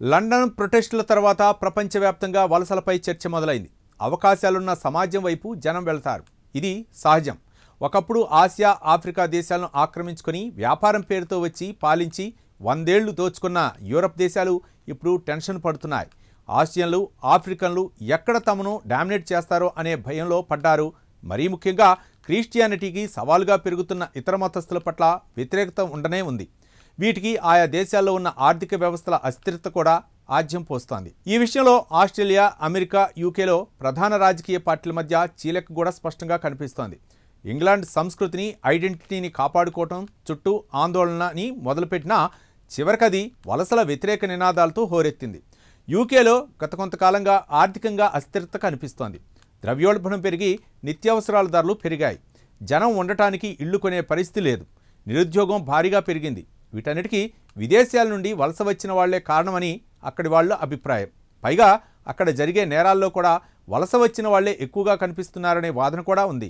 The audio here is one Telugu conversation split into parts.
లండన్ ప్రొటెస్టుల తర్వాత ప్రపంచవ్యాప్తంగా వలసలపై చర్చ మొదలైంది. అవకాశాలున్న సమాజం వైపు జనం వెళ్తారు. ఇది సహజం. ఒకప్పుడు ఆసియా, ఆఫ్రికా దేశాలను ఆక్రమించుకొని వ్యాపారం పేరుతో వచ్చి పాలించి 100 ఏళ్లు దోచుకున్న యూరప్ దేశాలు ఇప్పుడు టెన్షన్ పడుతున్నాయి. ఆసియన్లు, ఆఫ్రికన్లు ఎక్కడ తమను డామినేట్ చేస్తారో అనే భయంలో పడ్డారు. మరీ ముఖ్యంగా క్రిస్టియానిటీకి సవాలుగా పెరుగుతున్న ఇతర మతస్థుల పట్ల వ్యతిరేకత ఉండనే ఉంది. వీటికి ఆయా దేశాల్లో ఉన్న ఆర్థిక వ్యవస్థల అస్థిరత కూడా ఆజ్యం పోస్తోంది. ఈ విషయంలో ఆస్ట్రేలియా, అమెరికా, యూకేలో ప్రధాన రాజకీయ పార్టీల మధ్య చీలిక కూడా స్పష్టంగా కనిపిస్తోంది. ఇంగ్లాండ్ సంస్కృతిని, ఐడెంటిటీని కాపాడుకోవటం చుట్టూ ఆందోళనని మొదలుపెట్టినా చివరికది వలసల వ్యతిరేక నినాదాలతో హోరెత్తింది. యూకేలో గత కొంతకాలంగా ఆర్థికంగా అస్థిరత కనిపిస్తోంది. ద్రవ్యోల్బణం పెరిగి నిత్యావసరాల ధరలు పెరిగాయి. జనం ఉండటానికి ఇళ్లు కొనే పరిస్థితి లేదు. నిరుద్యోగం భారీగా పెరిగింది. వీటన్నిటికీ విదేశాల నుండి వలస వచ్చిన వాళ్లే కారణమని అక్కడి వాళ్ళ అభిప్రాయం. పైగా అక్కడ జరిగే నేరాల్లో కూడా వలస వచ్చిన వాళ్లే ఎక్కువగా కనిపిస్తున్నారనే వాదన కూడా ఉంది.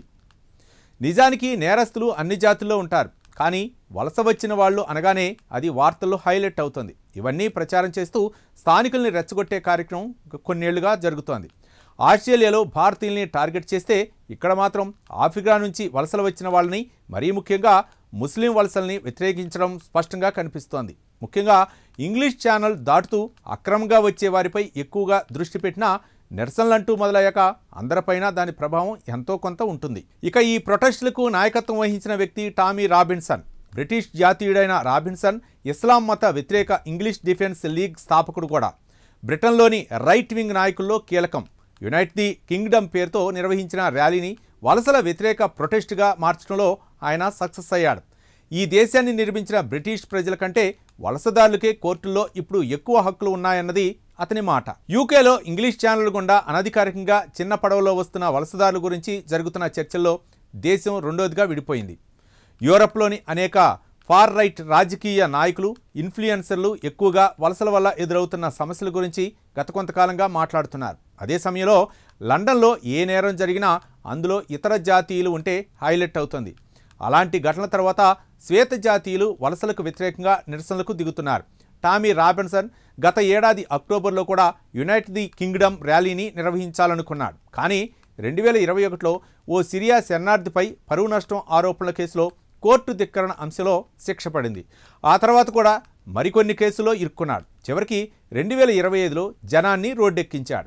నిజానికి నేరస్తులు అన్ని జాతుల్లో ఉంటారు. కానీ వలస వచ్చిన వాళ్ళు అనగానే అది వార్తల్లో హైలైట్ అవుతుంది. ఇవన్నీ ప్రచారం చేస్తూ స్థానికుల్ని రెచ్చగొట్టే కార్యక్రమం కొన్నేళ్లుగా జరుగుతోంది. ఆస్ట్రేలియాలో భారతీయుల్ని టార్గెట్ చేస్తే ఇక్కడ మాత్రం ఆఫ్రికా నుంచి వలసలు వచ్చిన వాళ్ళని, మరీ ముఖ్యంగా ముస్లిం వలసల్ని వ్యతిరేకించడం స్పష్టంగా కనిపిస్తోంది. ముఖ్యంగా ఇంగ్లీష్ ఛానల్ దాటుతూ అక్రమంగా వచ్చే వారిపై ఎక్కువగా దృష్టి పెట్టినా నిరసనలంటూ మొదలయ్యాక అందరిపైన దాని ప్రభావం ఎంతో కొంత ఉంటుంది. ఇక ఈ ప్రొటెస్టులకు నాయకత్వం వహించిన వ్యక్తి టామీ రాబిన్సన్. బ్రిటిష్ జాతీయుడైన రాబిన్సన్ ఇస్లాం మత వ్యతిరేక ఇంగ్లీష్ డిఫెన్స్ లీగ్ స్థాపకుడు కూడా. బ్రిటన్లోని రైట్ వింగ్ నాయకుల్లో కీలకం. యునైట్ ది కింగ్డమ్ పేరుతో నిర్వహించిన ర్యాలీని వలసల వ్యతిరేక ప్రొటెస్టుగా మార్చడంలో ఆయన సక్సెస్ అయ్యాడు. ఈ దేశాన్ని నిర్మించిన బ్రిటిష్ ప్రజల కంటే వలసదారులకే కోర్టుల్లో ఇప్పుడు ఎక్కువ హక్కులు ఉన్నాయన్నది అతని మాట. యూకేలో ఇంగ్లీష్ ఛానల్ గుండా అనధికారికంగా చిన్న పడవలో వస్తున్న వలసదారుల గురించి జరుగుతున్న చర్చల్లో దేశం రెండోదిగా విడిపోయింది. యూరప్లోని అనేక ఫార్ రైట్ రాజకీయ నాయకులు, ఇన్ఫ్లుయెన్సర్లు ఎక్కువగా వలసల వల్ల ఎదురవుతున్న సమస్యల గురించి గత కొంతకాలంగా మాట్లాడుతున్నారు. అదే సమయంలో లండన్లో ఏ నేరం జరిగినా అందులో ఇతర జాతీయులు ఉంటే హైలైట్ అవుతుంది. అలాంటి ఘటనల తర్వాత శ్వేత జాతీయులు వలసలకు వ్యతిరేకంగా నిరసనలకు దిగుతున్నారు. టామీ రాబిన్సన్ గత ఏడాది అక్టోబర్లో కూడా యునైట్ ది కింగ్డమ్ ర్యాలీని నిర్వహించాలనుకున్నాడు. కానీ 2021లో ఓ సిరియా శరణార్థిపై పరువు నష్టం ఆరోపణల కేసులో కోర్టు ధిక్కరణ అంశంలో శిక్ష పడింది. ఆ తర్వాత కూడా మరికొన్ని కేసుల్లో ఇరుక్కున్నాడు. చివరికి 2025లో జనాన్ని రోడ్డెక్కించాడు.